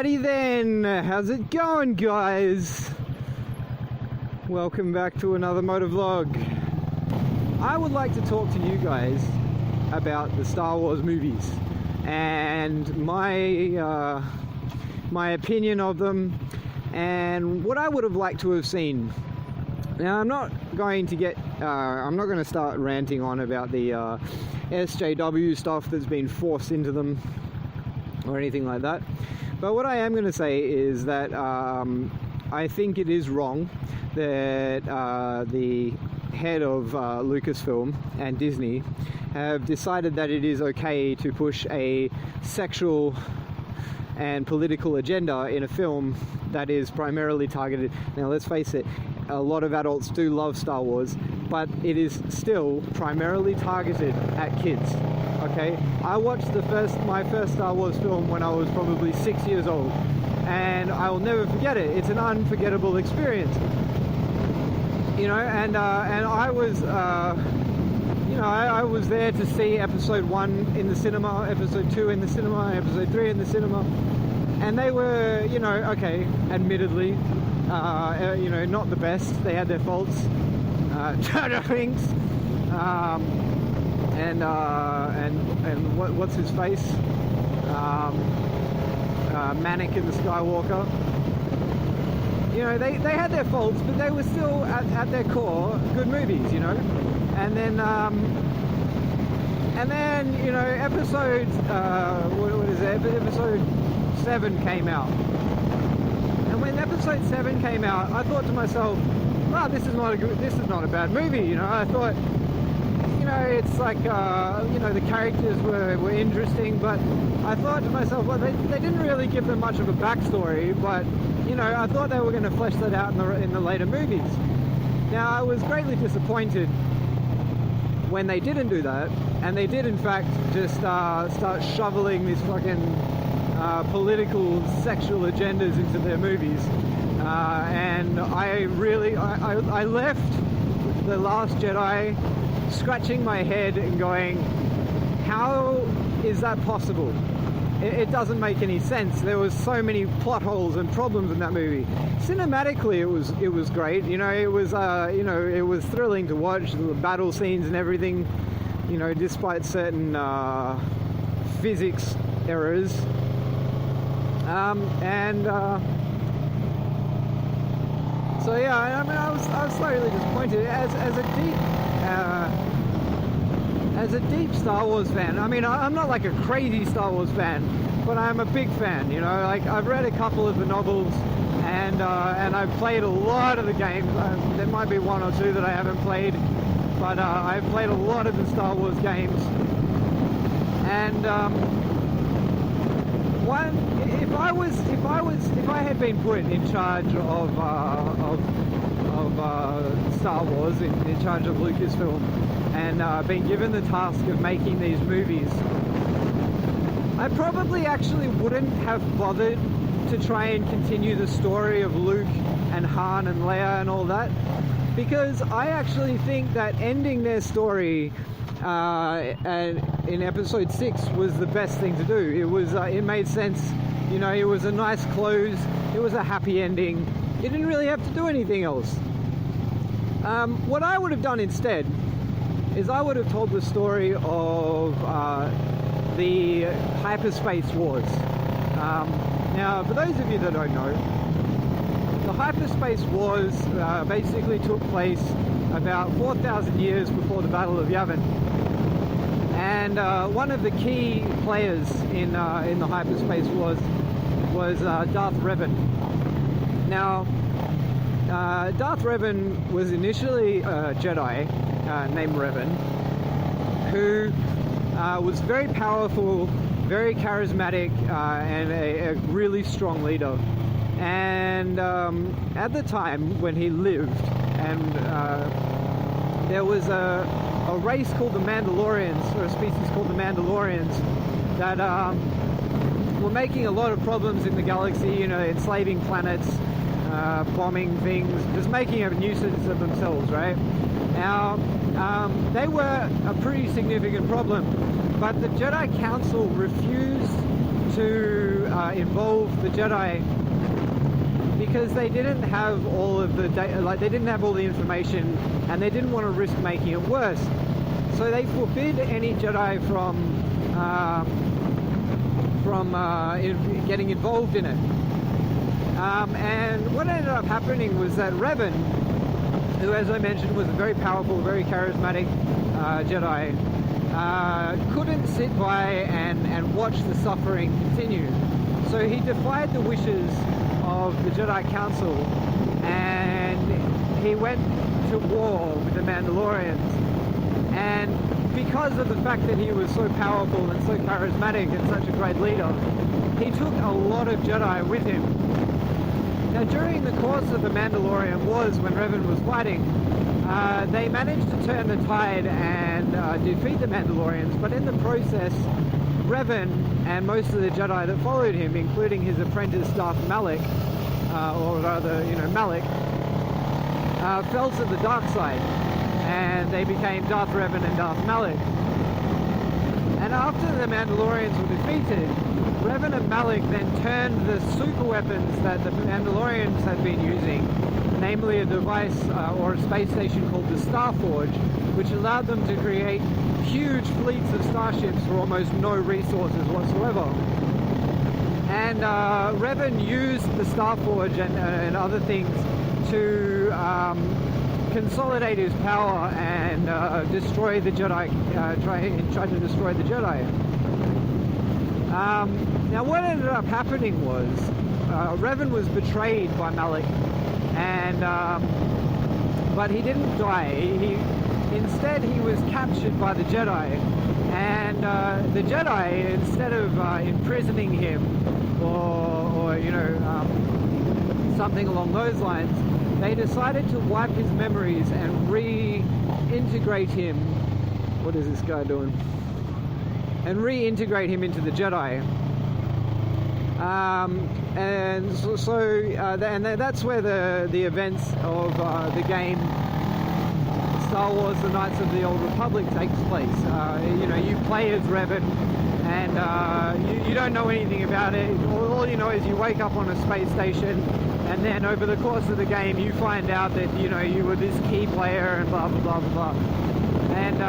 Alrighty then, how's it going, guys? Welcome back to another motovlog. I would like to talk to you guys about the Star Wars movies and my opinion of them and what I would have liked to have seen. Now, I'm not going to start ranting on about the SJW stuff that's been forced into them or anything like that. But what I am going to say is that I think it is wrong that the head of Lucasfilm and Disney have decided that it is okay to push a sexual and political agenda in a film that is primarily targeted. Now, let's face it, a lot of adults do love Star Wars, but it is still primarily targeted at kids. Okay, I watched my first Star Wars film when I was probably 6 years old, and I will never forget it. It's an unforgettable experience, you know. And I was, I was there to see Episode 1 in the cinema, Episode 2 in the cinema, Episode 3 in the cinema, and they were, okay, admittedly, not the best. They had their faults. Jar Binks. And what's his face? Manic in the Skywalker. They had their faults, but they were still at their core good movies, And then episode what is it? Episode 7 came out. And when Episode 7 came out, I thought to myself, wow, this is not a bad movie. I thought, it's like, the characters were interesting, but I thought to myself, well, they didn't really give them much of a backstory, but, I thought they were going to flesh that out in the later movies. Now, I was greatly disappointed when they didn't do that, and they did, in fact, just start shoveling these fucking political, sexual agendas into their movies. And I left The Last Jedi scratching my head and going, how is that possible? It doesn't make any sense. There was so many plot holes and problems in that movie. Cinematically, it was great. It was thrilling to watch the battle scenes and everything. Despite certain physics errors. So yeah, I was slightly disappointed as a deep Star Wars fan. I'm not like a crazy Star Wars fan, but I'm a big fan. I've read a couple of the novels, and I've played a lot of the games. There might be one or two that I haven't played, but I've played a lot of the Star Wars games. And if I had been put in charge of Star Wars, in charge of Lucasfilm, and been given the task of making these movies, I probably actually wouldn't have bothered to try and continue the story of Luke and Han and Leia and all that, because I actually think that ending their story in Episode 6 was the best thing to do. It made sense. It was a nice close. It was a happy ending. You didn't really have to do anything else. What I would have done instead is I would have told the story of the Hyperspace Wars. Now, for those of you that don't know, the Hyperspace Wars basically took place about 4,000 years before the Battle of Yavin. And one of the key players in the Hyperspace Wars was Darth Revan. Now, Darth Revan was initially a Jedi named Revan, who was very powerful, very charismatic, and a really strong leader. And at the time when he lived, and there was a race called the Mandalorians, or a species called the Mandalorians, that were making a lot of problems in the galaxy, enslaving planets, bombing things, just making a nuisance of themselves, right? Now, they were a pretty significant problem, but the Jedi Council refused to involve the Jedi because they didn't have all of the they didn't have all the information, and they didn't want to risk making it worse. So they forbid any Jedi from getting involved in it. And what ended up happening was that Revan, who, as I mentioned, was a very powerful, very charismatic Jedi, couldn't sit by and watch the suffering continue. So he defied the wishes of the Jedi Council, and he went to war with the Mandalorians. And because of the fact that he was so powerful and so charismatic and such a great leader, he took a lot of Jedi with him. Now, during the course of the Mandalorian Wars, when Revan was fighting, they managed to turn the tide and defeat the Mandalorians, but in the process, Revan and most of the Jedi that followed him, including his apprentice Darth Malak, or rather, Malak, fell to the dark side, and they became Darth Revan and Darth Malak. And after the Mandalorians were defeated, Revan and Malak then turned the super weapons that the Mandalorians had been using, namely a device or a space station called the Starforge, which allowed them to create huge fleets of starships for almost no resources whatsoever. And Revan used the Starforge and other things to consolidate his power and destroy the Jedi, try to destroy the Jedi. Now what ended up happening was Revan was betrayed by Malak, and but he didn't die. Instead he was captured by the Jedi, and the Jedi, instead of imprisoning him or something along those lines, they decided to wipe his memories and reintegrate him. What is this guy doing? And reintegrate him into the Jedi. And that's where the events of the game Star Wars: The Knights of the Old Republic takes place. You play as Revan, and you don't know anything about it. All you know is you wake up on a space station, and then over the course of the game you find out that you were this key player and blah blah blah blah blah. And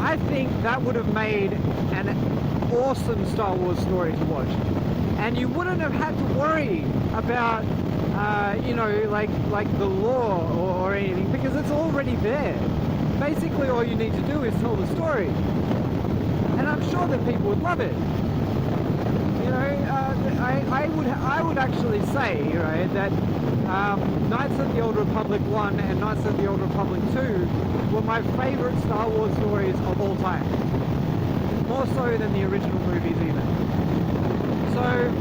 I think that would have made an awesome Star Wars story to watch, and you wouldn't have had to worry about like the lore or anything, because it's already there. Basically all you need to do is tell the story, and I'm sure that people would love it. I would actually say that Knights of the Old Republic 1 and Knights of the Old Republic 2 were my favourite Star Wars stories of all time. More so than the original movies even. So,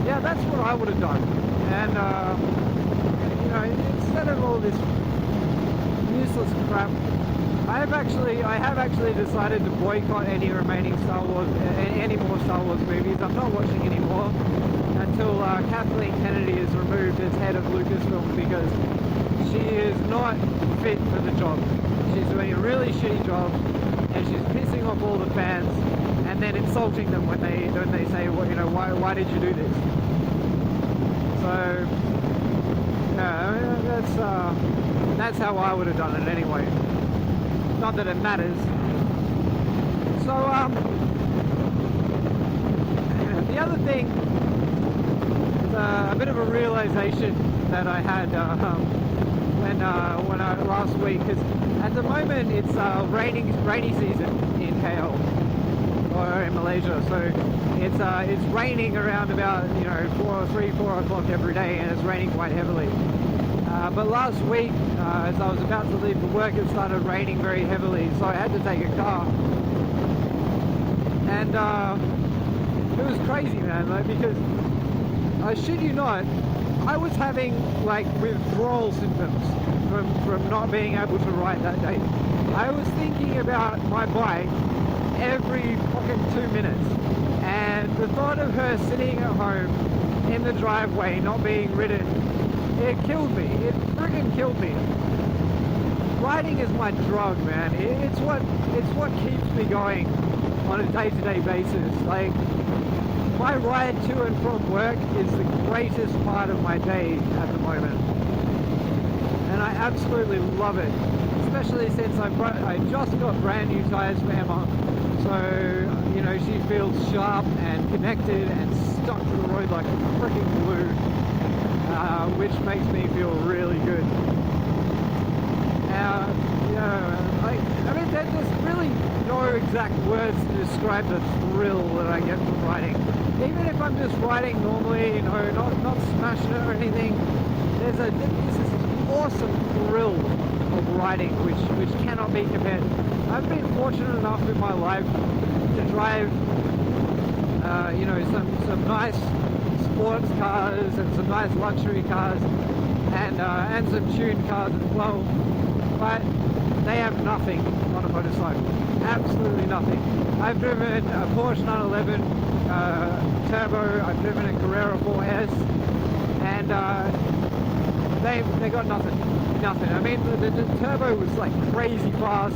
yeah, that's what I would have done. And, instead of all this useless crap, I have actually decided to boycott any remaining any more Star Wars movies. I'm not watching anymore until Kathleen Kennedy is removed as head of Lucasfilm, because she is not fit for the job. She's doing a really shitty job, and she's pissing off all the fans, and then insulting them when they say, well, why did you do this? So, yeah, that's how I would have done it anyway. Not that it matters. So, the other thing, a bit of a realization that I had when I last week, because at the moment it's rainy season in KL or in Malaysia, so it's raining around about 4 o'clock every day, and it's raining quite heavily. But last week, as I was about to leave for work, it started raining very heavily, so I had to take a car. And it was crazy, man, because I shit you not, I was having withdrawal symptoms from not being able to ride that day. I was thinking about my bike every fucking 2 minutes, and the thought of her sitting at home in the driveway not being ridden, it killed me. It friggin' killed me. riding is my drug, man. It's what keeps me going on a day-to-day basis. Like, my ride to and from work is the greatest part of my day at the moment, and I absolutely love it. Especially since I just got brand new tires for Emma, so you know, she feels sharp and connected and stuck to the road like a freaking glue, which makes me feel really good. I mean, there's really no exact words to describe the thrill that I get from riding. Even if I'm just riding normally, you know, not smashing it or anything, there's this awesome thrill of riding which cannot be compared. I've been fortunate enough in my life to drive, you know, some nice sports cars and some nice luxury cars and some tuned cars as well. But they have nothing on a motorcycle. Absolutely nothing. I've driven a Porsche 911 Turbo, I've driven a Carrera 4S, and they got nothing. Nothing. I mean, the Turbo was like crazy fast,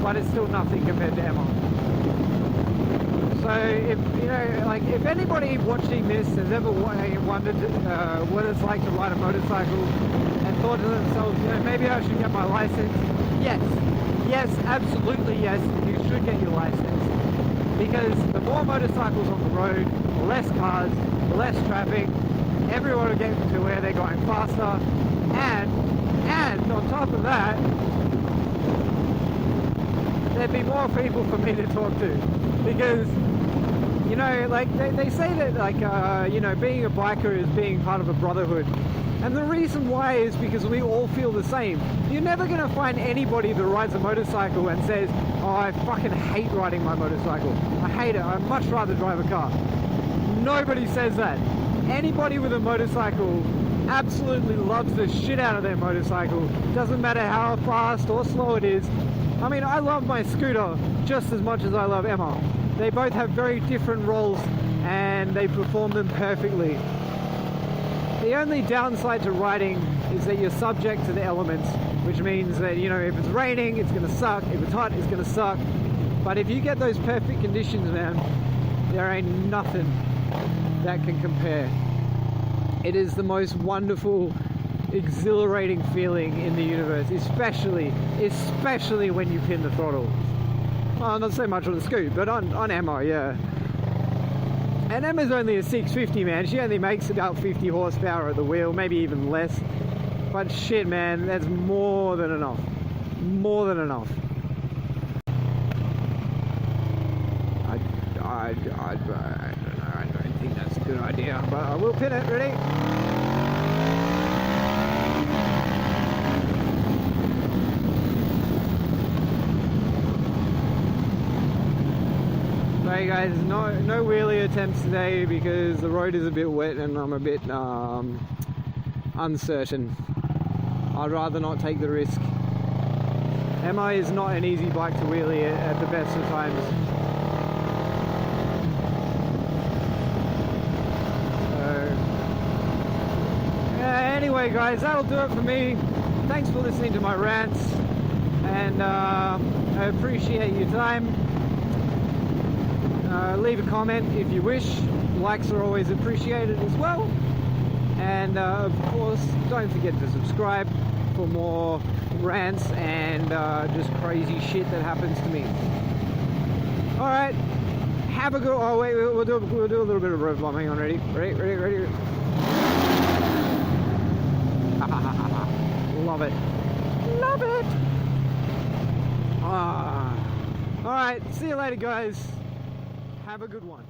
but it's still nothing compared to Emma. So if you know, like, if anybody watching this has ever wondered what it's like to ride a motorcycle and thought to themselves, you know, maybe I should get my license. Yes, absolutely yes, you should get your license, because the more motorcycles on the road, the less cars, the less traffic, everyone will get to where they're going faster, and on top of that, there'd be more people for me to talk to, because, you know, like, they say that, like, you know, being a biker is being part of a brotherhood. And the reason why is because we all feel the same. You're never going to find anybody that rides a motorcycle and says, oh, I fucking hate riding my motorcycle. I hate it. I'd much rather drive a car. Nobody says that. Anybody with a motorcycle absolutely loves the shit out of their motorcycle. Doesn't matter how fast or slow it is. I mean, I love my scooter just as much as I love Emma. They both have very different roles and they perform them perfectly. The only downside to riding is that you're subject to the elements, which means that, you know, if it's raining, it's going to suck. If it's hot, it's going to suck. But if you get those perfect conditions, man, there ain't nothing that can compare. It is the most wonderful, exhilarating feeling in the universe, especially when you pin the throttle. Well, not so much on the Scoot, but on Emma, yeah. And Emma's only a 650, man. She only makes about 50 horsepower at the wheel, maybe even less. But shit, man, that's more than enough. More than enough. I don't think that's a good idea, but I will pin it. Ready? Hey guys, no wheelie attempts today because the road is a bit wet and I'm a bit uncertain. I'd rather not take the risk. Emma is not an easy bike to wheelie at the best of times. So, yeah, anyway guys, that'll do it for me. Thanks for listening to my rants, and I appreciate your time. Leave a comment if you wish. Likes are always appreciated as well. And of course, don't forget to subscribe for more rants and just crazy shit that happens to me. Alright, have a good... Oh wait, we'll do a little bit of road bombing on. Ready? Ready? Love it. Love it! Alright, see you later guys. Have a good one.